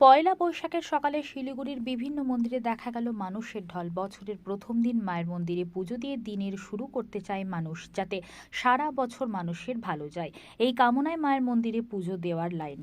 পয়লা বৈশাখের সকালে শিলিগুড়ির বিভিন্ন মন্দিরে দেখা গেল মানুষের ঢল। বছরের প্রথম দিন মায়ের মন্দিরে পুজো দিয়ে দিনের শুরু করতে চায় মানুষ, যাতে সারা বছর মানুষের ভালো যায়। এই কামনায় মায়ের মন্দিরে পুজো দেওয়ার লাইন।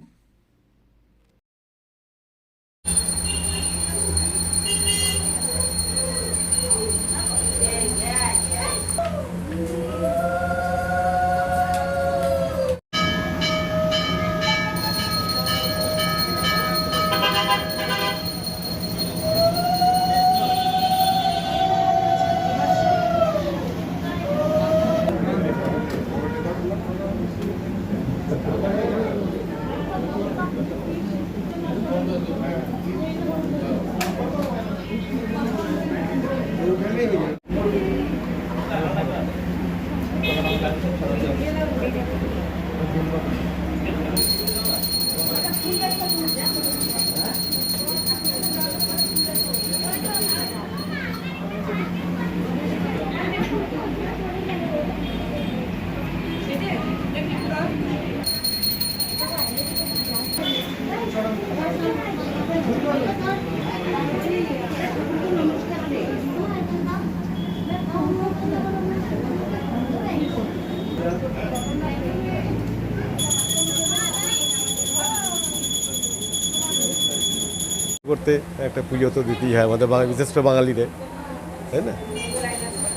করতে একটা পুজো তো দিতেই হয় আমাদের বিশেষ করে বাঙালিদের, তাই না?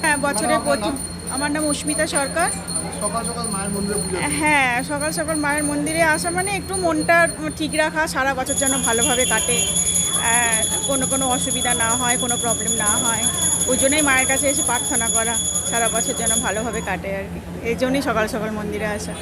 হ্যাঁ, বছরের প্রথম। আমার নাম অস্মিতা সরকার। সকাল সকাল মায়ের মন্দিরে পুজো। হ্যাঁ, সকাল সকাল মায়ের মন্দিরে আসা মানে একটু মনটা ঠিক রাখা, সারা বছর যেন ভালোভাবে কাটে, কোনো অসুবিধা না হয়, কোনো প্রবলেম না হয়। ওই জন্যই মায়ের কাছে এসে প্রার্থনা করা, সারা বছর যেন ভালোভাবে কাটে আর কি। এই জন্যই সকাল সকাল মন্দিরে আসা।